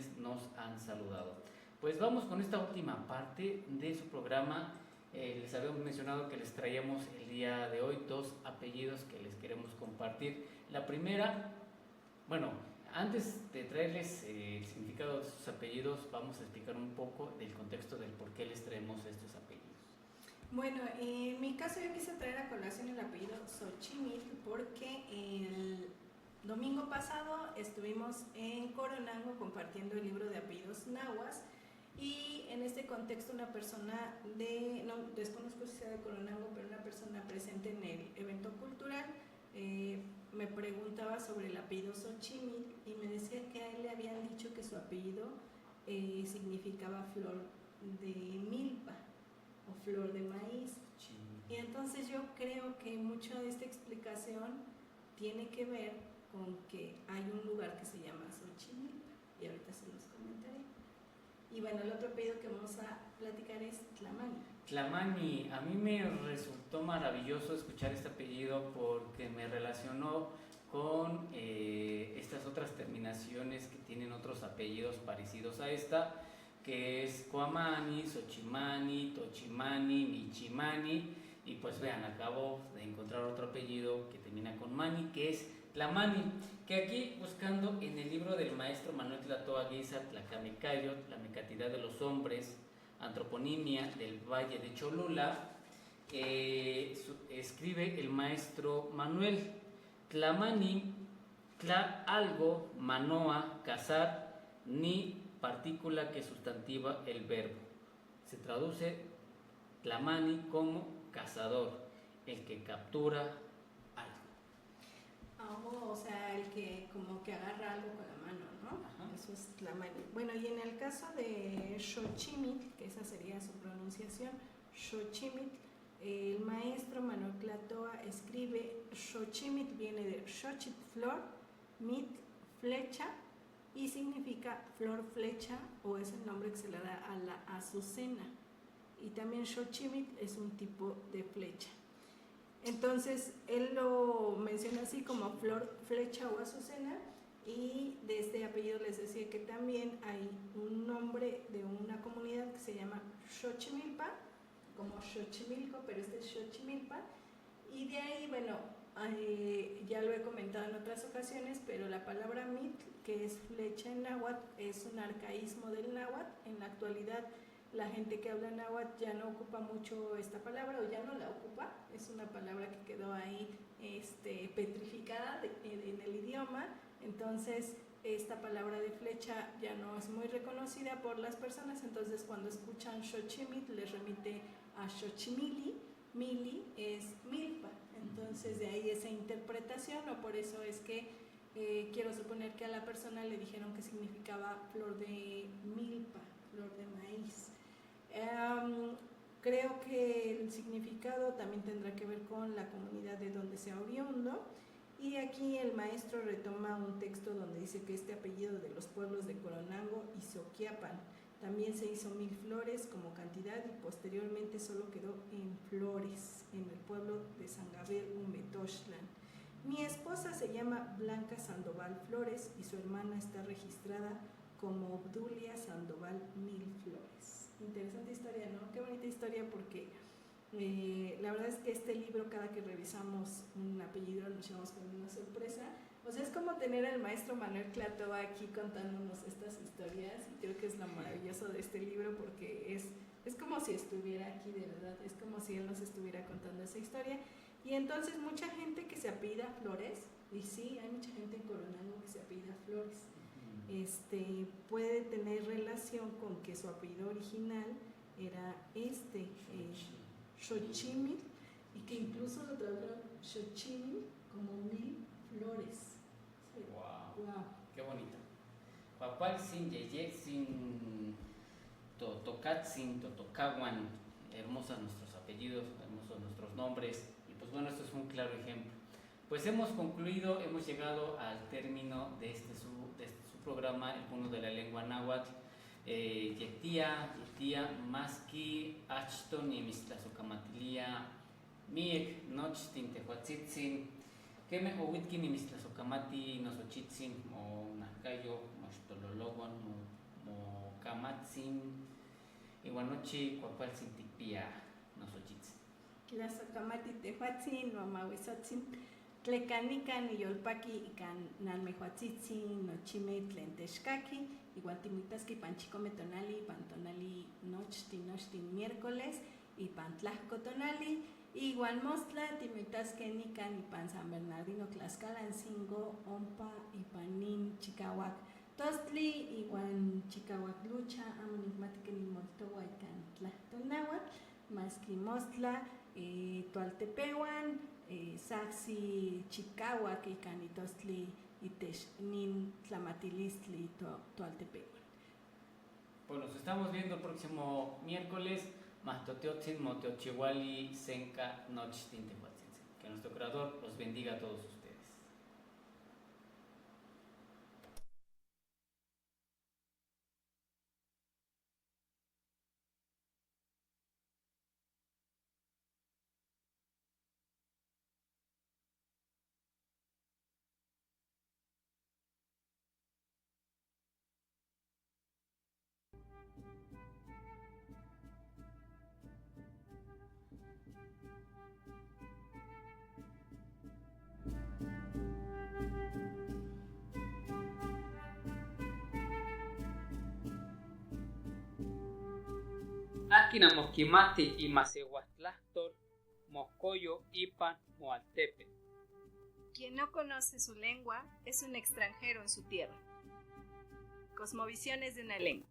quienes nos han saludado. Pues vamos con esta última parte de su programa. Les habíamos mencionado que les traíamos el día de hoy 2 apellidos que les queremos compartir. La primera, bueno, antes de traerles el significado de sus apellidos, vamos a explicar un poco del contexto del por qué les traemos estos apellidos. Bueno, en mi caso yo quise traer a colación el apellido Xochimilco porque el domingo pasado estuvimos en Coronango compartiendo el libro de apellidos nahuas. Y en este contexto una persona no desconozco si sea de Coronango, pero una persona presente en el evento cultural me preguntaba sobre el apellido Xochimilco y me decía que a él le habían dicho que su apellido significaba flor de milpa o flor de maíz. Y entonces yo creo que mucho de esta explicación tiene que ver con que hay un lugar que se llama Xochimilco y ahorita se los comentaré. Y bueno, el otro apellido que vamos a platicar es Tlamani. Tlamani, a mí me resultó maravilloso escuchar este apellido porque me relacionó con estas otras terminaciones que tienen otros apellidos parecidos a esta, que es Coamani, Xochimani, Tochimani, Michimani, y pues vean, acabo de encontrar otro apellido que termina con Mani, que es Tlamani, que aquí buscando en el libro del maestro Manuel Tlatoa Guiza, Tlacamecayo, la mecatidad de los hombres, antroponimia del Valle de Cholula, escribe el maestro Manuel: Tlamani, tla algo, manoa, cazar, ni partícula que sustantiva el verbo. Se traduce Tlamani como cazador, el que captura algo. O sea, el que como que agarra algo con la mano, ¿no? Ajá. Eso es Tlamani. Bueno, y en el caso de Xochimilco, que esa sería su pronunciación, Xochimilco, el maestro Manuel Tlatoa escribe: Xochimilco viene de Xochitl, flor, mit, flecha, y significa flor flecha, o es el nombre que se le da a la azucena. Y también Xochimilco es un tipo de flecha. Entonces él lo menciona así como flor, flecha o azucena, y de este apellido les decía que también hay un nombre de una comunidad que se llama Xochimilpa, como Xochimilco, pero este es Xochimilpa, y de ahí, bueno, ya lo he comentado en otras ocasiones, pero la palabra mit, que es flecha en náhuatl, es un arcaísmo del náhuatl. En la actualidad la gente que habla náhuatl ya no ocupa mucho esta palabra, o ya no la ocupa, es una palabra que quedó ahí petrificada en el idioma. Entonces esta palabra de flecha ya no es muy reconocida por las personas, entonces cuando escuchan Xochimilco les remite a Xochimili, mili es milpa, entonces de ahí esa interpretación, o por eso es que quiero suponer que a la persona le dijeron que significaba flor de milpa, flor de maíz. Creo que el significado también tendrá que ver con la comunidad de donde sea oriundo, y aquí el maestro retoma un texto donde dice que este apellido de los pueblos de Coronango y Soquiapan también se hizo 1000 flores como cantidad, y posteriormente solo quedó en flores en el pueblo de San Gabriel Umetoxtlan. Mi esposa se llama Blanca Sandoval Flores y su hermana está registrada como Obdulia Sandoval 1000 Flores. Interesante historia, ¿no? Qué bonita historia, porque la verdad es que este libro, cada que revisamos un apellido nos llevamos con una sorpresa. O sea, es como tener al maestro Manuel Tlatoa aquí contándonos estas historias, y creo que es lo maravilloso de este libro, porque es como si estuviera aquí de verdad, es como si él nos estuviera contando esa historia. Y entonces mucha gente que se apellida Flores, y sí, hay mucha gente en Coronango que se apellida Flores, puede tener relación con que su apellido original era Xochimilco, y que incluso lo tradujeron Xochimilco como 1000 flores. Sí. Wow. Qué bonito. Papual sin yeye, sin totocatzin, totocaguan. Hermosos nuestros apellidos, hermosos nuestros nombres, y pues bueno, esto es un claro ejemplo. Pues hemos concluido, hemos llegado al término de este su programa, El Mundo de la Lengua Náhuatl. Yetia, Maski, Achton y Mistlazokamatilia, Miek, Nochtin, Tehuatzitzin, Keme Owitkin y Mistlazokamati, Nosochitzin, o Nacayo, mochtolologon, mocamatzin, igual nochi cuacualtzin tipia nosochitzin. Tlasokamati tehuatzin, mamahuizotzin, tlekanikan yolpaki ikan nalmehuatzitzin, nochime tlen texkaki, igual timuitaski pan chikome tonali, pan tonali nochtin miércoles, y pan tlajko tonali, igual mostla timuitaske nikan y pan San Bernardino Tlaxcalancingo, ompa y panin chikahuac tostli, igual chikahuac lucha, amonigmatique ni moltowa ikan tlajtonahuac, maski mostla, Tualtepehuan, Saxi Chicahuac y Canitostli Itesh Nin Tlamatilistli Tualtepehuan. Pues nos estamos viendo el próximo miércoles. Mastoteotzin, Moteochihuali, Senca, Nochtin, Tehuatzinse. Que nuestro Creador los bendiga a todos ustedes. Akina mosquimati y masehuatlastol, moscoyo, ipan, moaltepe. Quien no conoce su lengua es un extranjero en su tierra. Cosmovisiones de una lengua.